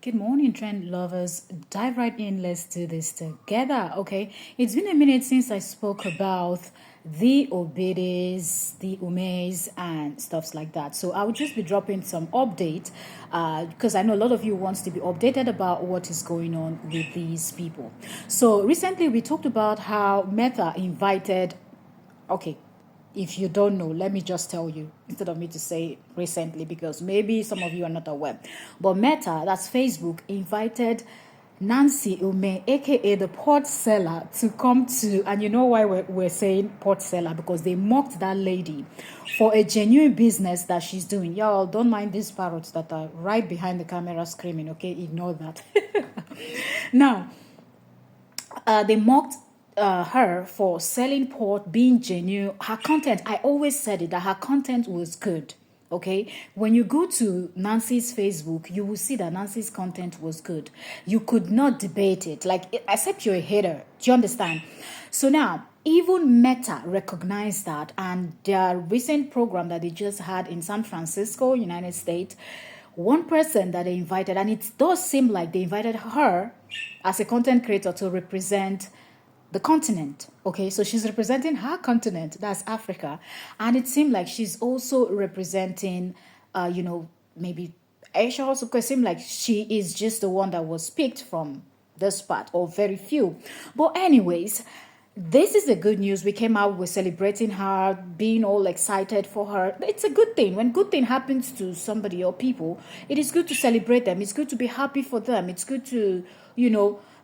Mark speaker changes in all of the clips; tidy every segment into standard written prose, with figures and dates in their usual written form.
Speaker 1: Good morning, trend lovers. Dive right in. Let's do this together. Okay, it's been a minute since I spoke about the obedes, the umehs, and stuffs like that. So I will just be dropping some update because I know a lot of you wants to be updated about what is going on with these people. So recently we talked about how Meta invited. Okay, if you don't know, let me just tell you instead of me to say recently because maybe some of you are not aware. But Meta, that's Facebook, invited Nancy Umeh, aka the port seller, to come to, and you know why we're saying port seller? Because they mocked that lady for a genuine business that she's doing. Y'all, don't mind these parrots that are right behind the camera screaming, okay? Ignore that. Now, they mocked her for selling port, being genuine. Her content, I always said it, that her content was good. Okay, when you go to Nancy's Facebook, you will see that Nancy's content was good. You could not debate it, like, except you're a hater. Do you understand? So now, even Meta recognized that, and their recent program that they just had in San Francisco, United States, one person that they invited, and it does seem like they invited her as a content creator to represent the continent. Okay, so she's representing her continent, that's Africa, and it seemed like she's also representing, maybe Asia also, because it seemed like she is just the one that was picked from this part, or very few. But anyways, this is the good news. We came out, we're celebrating her, being all excited for her. It's a good thing. When good thing happens to somebody or people, it is good to celebrate them. It's good to be happy for them. It's good to,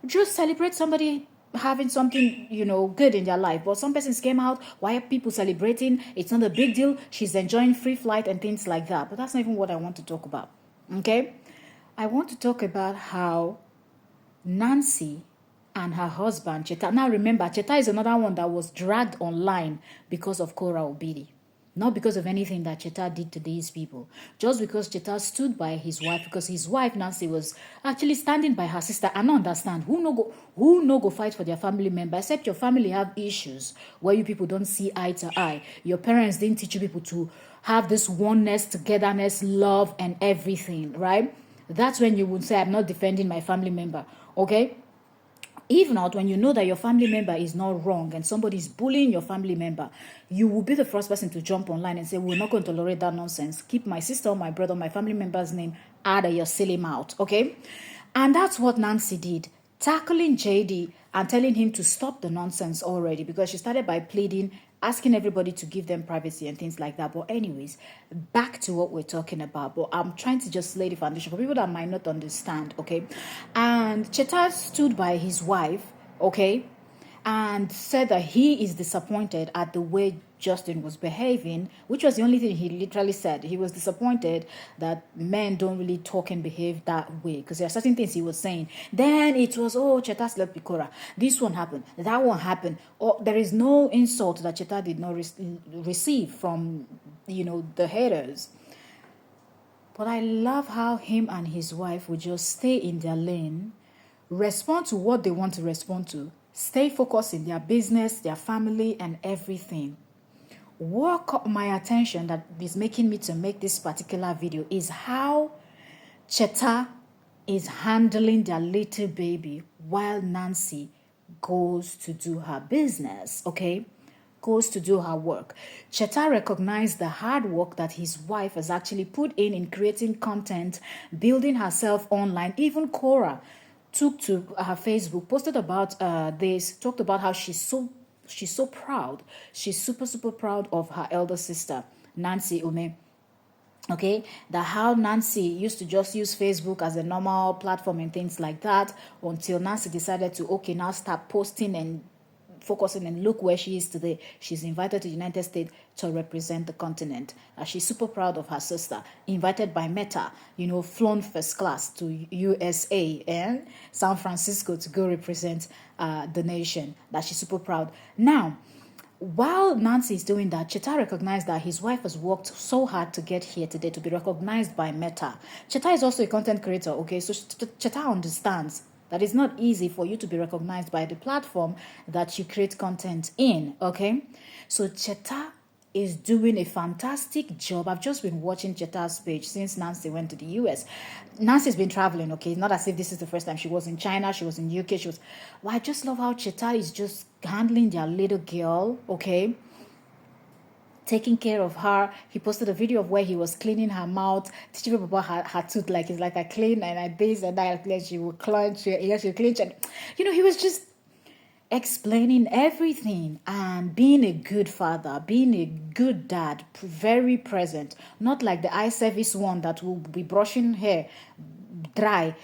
Speaker 1: just celebrate somebody having something, good in their life. But some persons came out, why are people celebrating? It's not a big deal. She's enjoying free flight and things like that. But that's not even what I want to talk about. Okay? I want to talk about how Nancy and her husband, Cheta. Now remember, Cheta is another one that was dragged online because of Kora Obidi. Not because of anything that Cheta did to these people. Just because Cheta stood by his wife, because his wife, Nancy, was actually standing by her sister. And understand, who no go fight for their family member, except your family have issues where you people don't see eye to eye. Your parents didn't teach you people to have this oneness, togetherness, love, and everything, right? That's when you would say, I'm not defending my family member, okay? If not, when you know that your family member is not wrong and somebody is bullying your family member, you will be the first person to jump online and say, we're not going to tolerate that nonsense. Keep my sister or my brother, my family member's name out of your silly mouth, okay? And that's what Nancy did, tackling JD and telling him to stop the nonsense already, because she started by pleading, asking everybody to give them privacy and things like that. But anyways, back to what we're talking about. But I'm trying to just lay the foundation for people that might not understand, okay? And Cheta stood by his wife, okay, and said that he is disappointed at the way Justin was behaving, which was the only thing he literally said. He was disappointed that men don't really talk and behave that way, because there are certain things he was saying. Then it was, oh, Cheta slept with Cora. This one happened. That one happened. Or there is no insult that Cheta did not receive from, the haters. But I love how him and his wife would just stay in their lane, respond to what they want to respond to, stay focused in their business, their family, and everything. What caught my attention that is making me to make this particular video is how Cheta is handling their little baby while Nancy goes to do her business, okay? Goes to do her work. Cheta recognized the hard work that his wife has actually put in creating content, building herself online. Even Cora took to her Facebook, posted about this, talked about how she's so proud. She's super proud of her elder sister, Nancy Umeh. Okay, that how Nancy used to just use Facebook as a normal platform and things like that, until Nancy decided to, okay, now start posting and focusing, and look where she is today. She's invited to the United States to represent the continent. She's super proud of her sister, invited by Meta, flown first class to USA and San Francisco to go represent the nation. That she's super proud. Now, while Nancy is doing that, Cheta recognized that his wife has worked so hard to get here today, to be recognized by Meta. Cheta is also a content creator, okay? So Cheta understands that it's not easy for you to be recognized by the platform that you create content in, okay? So Cheta is doing a fantastic job. I've just been watching Cheta's page since Nancy went to the US. Nancy's been traveling, okay? Not as if this is the first time. She was in China, she was in UK, she was... Well, I just love how Cheta is just handling their little girl, okay? Taking care of her. He posted a video of where he was cleaning her mouth, teaching her about her tooth. Like, it's like I clean and I this and I clean. She will clench, she'll clench. And, he was just explaining everything and being a good father, being a good dad, very present. Not like the eye service one that will be brushing hair dry,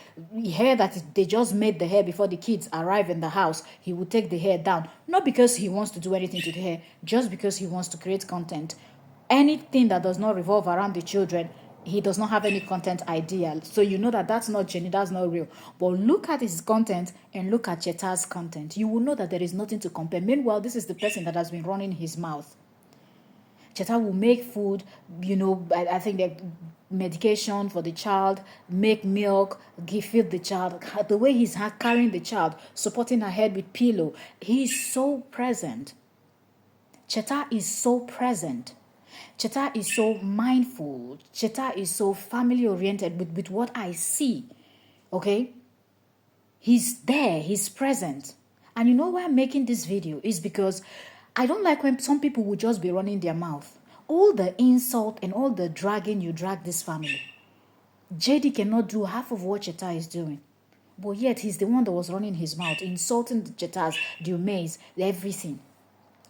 Speaker 1: hair that they just made the hair before the kids arrive in the house. He will take the hair down, not because he wants to do anything to the hair, just because he wants to create content. Anything that does not revolve around the children, he does not have any content idea. So you know that that's not genuine, that's not real. But look at his content and look at Cheta's content. You will know that there is nothing to compare. Meanwhile, this is the person that has been running his mouth. Cheta will make food, I think that medication for the child, make milk, feed the child. The way he's carrying the child, supporting her head with pillow. He is so present. Cheta is so present. Cheta is so mindful. Cheta is so family oriented with what I see. Okay? He's there. He's present. And you know why I'm making this video is because I don't like when some people will just be running their mouth. All the insult and all the dragging you drag this family. JD cannot do half of what Cheta is doing. But yet he's the one that was running his mouth, insulting the Chetas, the Umeys, everything.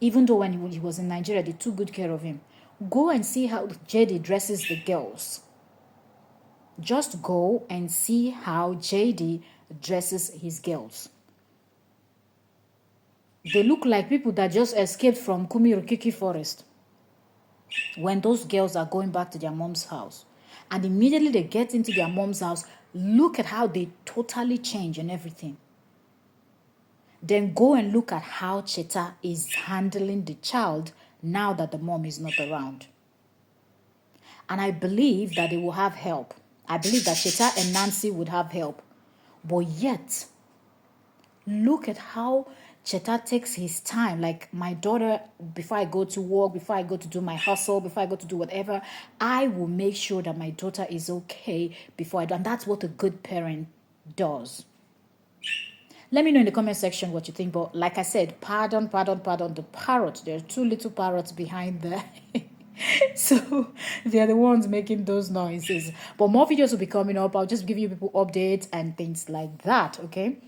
Speaker 1: Even though when he was in Nigeria, they took good care of him. Go and see how JD dresses the girls. Just go and see how JD dresses his girls. They look like people that just escaped from Kumirukiki forest. When those girls are going back to their mom's house. And immediately they get into their mom's house, look at how they totally change and everything. Then go and look at how Cheta is handling the child now that the mom is not around. And I believe that they will have help. I believe that Cheta and Nancy would have help. But yet, look at how Cheta takes his time. Like my daughter, before I go to work, before I go to do my hustle, before I go to do whatever, I will make sure that my daughter is okay before I do. And that's what a good parent does. Let me know in the comment section what you think. But like I said, pardon, the parrot. There are two little parrots behind there. So they are the ones making those noises. But more videos will be coming up. I'll just give you people updates and things like that, okay?